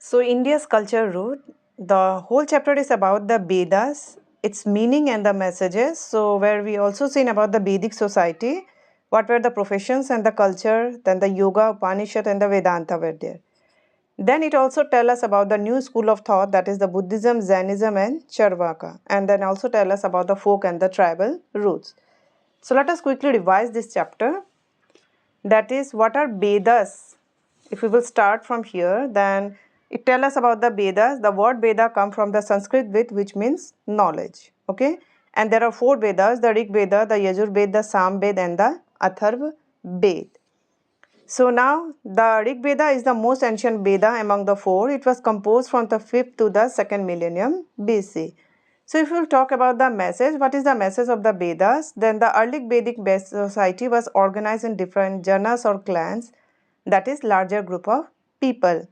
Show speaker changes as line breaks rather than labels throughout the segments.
So India's culture root, the whole chapter is about the Vedas, its meaning and the messages. So where we also seen about the Vedic society, what were the professions and the culture, then the yoga, Upanishad and the Vedanta were there. Then it also tell us about the new school of thought, that is the Buddhism, Jainism and Charvaka, and then also tell us about the folk and the tribal roots. So let us quickly revise this chapter. That is, what are Vedas? If we will start from here, then it tells us about the Vedas. The word Veda comes from the Sanskrit Ved, which means knowledge. Okay, and there are four Vedas: the Rig Veda, the Yajur Veda, the Sam Veda, and the Atharva Veda. So now the Rig Veda is the most ancient Veda among the four. It was composed from the 5th to the 2nd millennium BC. So if we will talk about the message, what is the message of the Vedas? Then the early Vedic society was organized in different janas or clans, that is larger group of people.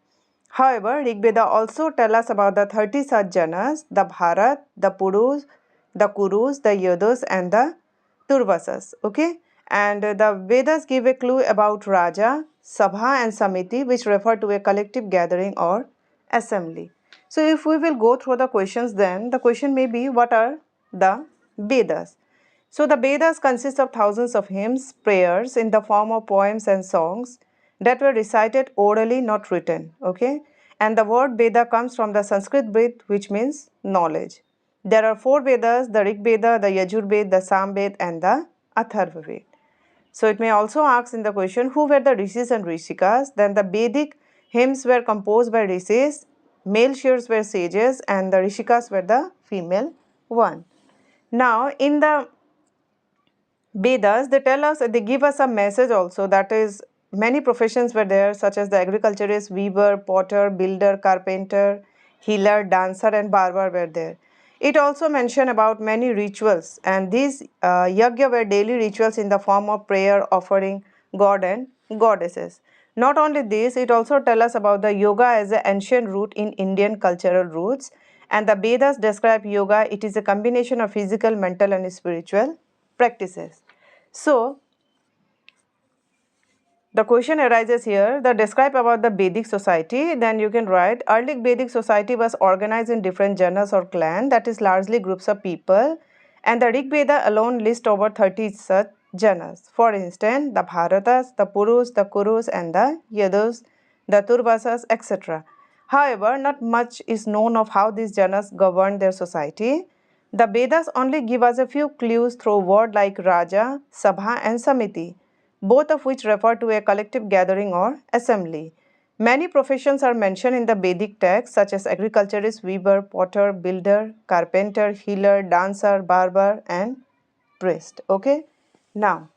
However, Rig Veda also tell us about the 30 such janas, the Bharat, the Purus, the Kurus, the Yadus and the Turvasas. Okay, and the Vedas give a clue about Raja, Sabha and Samiti, which refer to a collective gathering or assembly. So if we will go through the questions, then the question may be, what are the Vedas? So the Vedas consist of thousands of hymns, prayers in the form of poems and songs that were recited orally, not written. Okay, and the word Veda comes from the Sanskrit Ved, which means knowledge. There are four Vedas: the Rig Veda, the Yajur Veda, the Sam Veda and the Atharva Veda. So it may also ask in the question, who were the rishis and rishikas? Then the Vedic hymns were composed by rishis, male seers were sages and the rishikas were the female one. Now in the Vedas, they tell us, they give us a message also, that is many professions were there, such as the agriculturist, weaver, potter, builder, carpenter, healer, dancer and barber were there. It also mentioned about many rituals, and these yajna were daily rituals in the form of prayer, offering god and goddesses. Not only this, it also tells us about the yoga as an ancient root in Indian cultural roots, and the Vedas describe yoga. It is a combination of physical, mental and spiritual practices. So, the question arises here, that describe about the Vedic society, then you can write, early Vedic society was organized in different janas or clan, that is largely groups of people, and the Rig Veda alone lists over 30 such janas. For instance, the Bharatas, the Purus, the Kurus and the Yadus, the Turvasas, etc. However, not much is known of how these janas governed their society. The Vedas only give us a few clues through words like Raja, Sabha and Samiti, both of which refer to a collective gathering or assembly. Many professions are mentioned in the Vedic text, such as agriculturist, weaver, potter, builder, carpenter, healer, dancer, barber and priest. Okay, now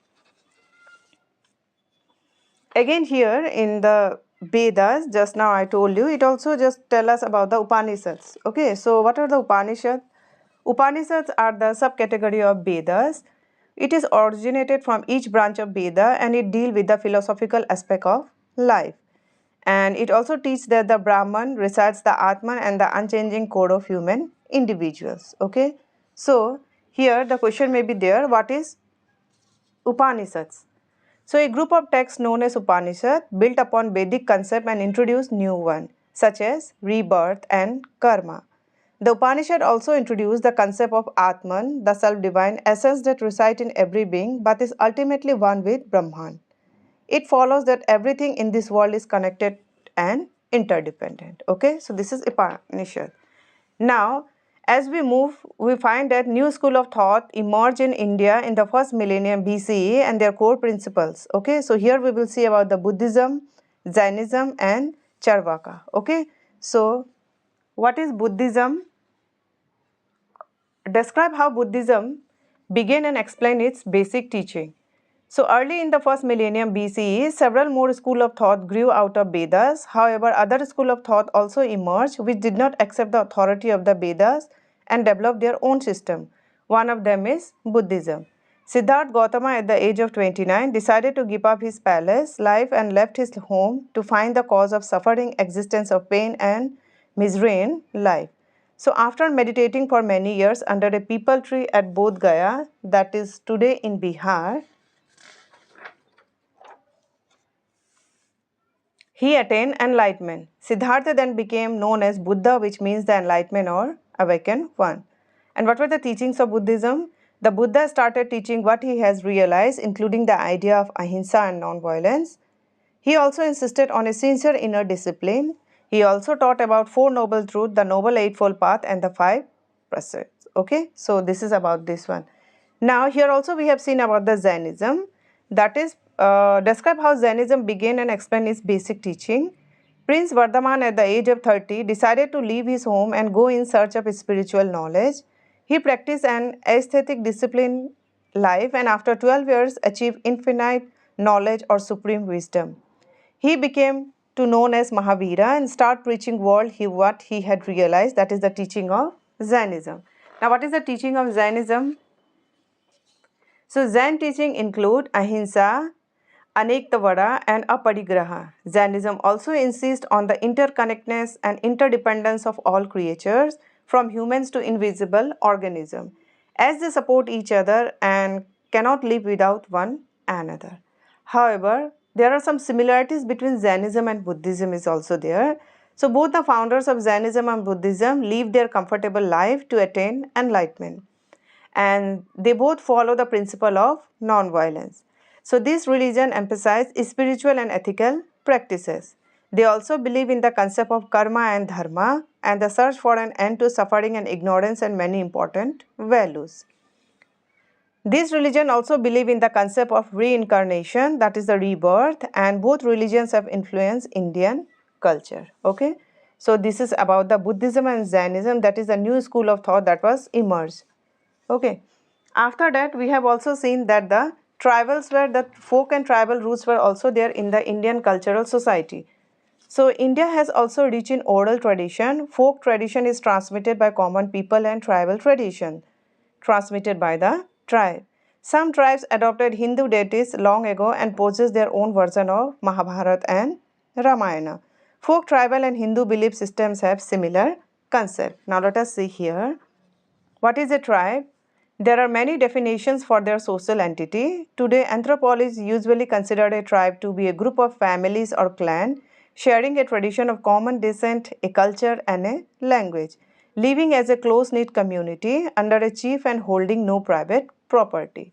again here in the Vedas, just now I told you, it also just tell us about the Upanishads. Okay, so what are the Upanishads? Upanishads are the subcategory of Vedas. It is originated from each branch of Veda and it deals with the philosophical aspect of life. And it also teaches that the Brahman recites the Atman and the unchanging code of human individuals. Okay, so here the question may be there, what is Upanishads? So a group of texts known as Upanishad built upon Vedic concept and introduced new one, such as rebirth and karma. The Upanishad also introduced the concept of Atman, the self-divine essence that resides in every being but is ultimately one with Brahman. It follows that everything in this world is connected and interdependent. Okay, so this is Upanishad. Now, as we move, we find that new school of thought emerged in India in the first millennium BCE and their core principles. Okay, so here we will see about the Buddhism, Jainism and Charvaka. Okay, so what is Buddhism? Describe how Buddhism began and explain its basic teaching. So early in the first millennium BCE, several more schools of thought grew out of Vedas. However, other schools of thought also emerged which did not accept the authority of the Vedas and developed their own system. One of them is Buddhism. Siddhartha Gautama at the age of 29 decided to give up his palace life and left his home to find the cause of suffering, existence of pain and misery in life. So after meditating for many years under a peepal tree at Bodh Gaya, that is today in Bihar, He attained enlightenment. Siddhartha then became known as Buddha, which means the enlightenment or awakened one. And what were the teachings of Buddhism? The Buddha started teaching what he has realized, including the idea of ahimsa and non-violence. He also insisted on a sincere inner discipline. He also taught about Four Noble Truths, the Noble Eightfold Path, and the Five Precepts. Okay, so this is about this one. Now here also we have seen about the Zainism, that is describe how Zainism began and explain its basic teaching. Prince Vardhaman at the age of 30 decided to leave his home and go in search of spiritual knowledge. He practiced an aesthetic discipline life and after 12 years achieved infinite knowledge or supreme wisdom. He became to known as Mahavira and start preaching world what he had realized, that is the teaching of Zainism. Now what is the teaching of Zainism? So Zen teaching include ahimsa, anektavada and aparigraha. Zainism also insists on the interconnectedness and interdependence of all creatures from humans to invisible organisms as they support each other and cannot live without one another. However, there are some similarities between Zainism and Buddhism is also there. So both the founders of Zainism and Buddhism live their comfortable life to attain enlightenment, and they both follow the principle of non-violence. So this religion emphasizes spiritual and ethical practices. They also believe in the concept of karma and dharma and the search for an end to suffering and ignorance and many important values. This religion also believe in the concept of reincarnation, that is the rebirth, and both religions have influenced Indian culture. Okay, so this is about the Buddhism and Jainism, that is a new school of thought that was emerged. Okay, after that we have also seen that the tribals were, the folk and tribal roots were also there in the Indian cultural society. So India has also rich in oral tradition. Folk tradition is transmitted by common people and tribal tradition transmitted by the tribe. Some tribes adopted Hindu deities long ago and possess their own version of Mahabharata and Ramayana. Folk, tribal and Hindu belief systems have similar concept. Now let us see here. What is a tribe? There are many definitions for their social entity. Today, anthropologists usually consider a tribe to be a group of families or clan sharing a tradition of common descent, a culture and a language, living as a close-knit community under a chief and holding no private property.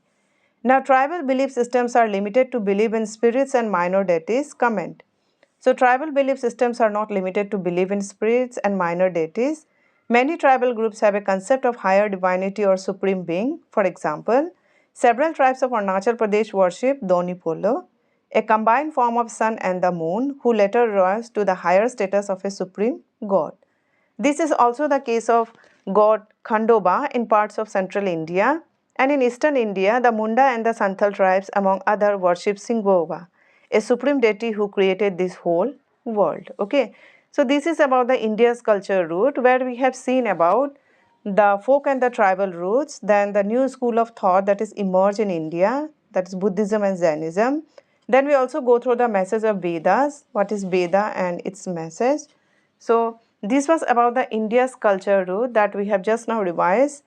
Now, tribal belief systems are limited to belief in spirits and minor deities. Comment. So, tribal belief systems are not limited to belief in spirits and minor deities. Many tribal groups have a concept of higher divinity or supreme being. For example, several tribes of Arunachal Pradesh worship Doni Polo, a combined form of sun and the moon, who later rose to the higher status of a supreme god. This is also the case of god Khandoba in parts of central India, and in eastern India, the Munda and the Santhal tribes, among other, worship Singova, a supreme deity who created this whole world. Okay, so this is about the India's culture root, where we have seen about the folk and the tribal roots, then the new school of thought that is emerged in India, that is Buddhism and Jainism. Then we also go through the message of Vedas, what is Veda and its message. So this was about the India's culture root that we have just now revised.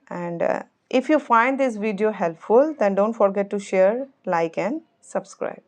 And if you find this video helpful, then don't forget to share, like and subscribe.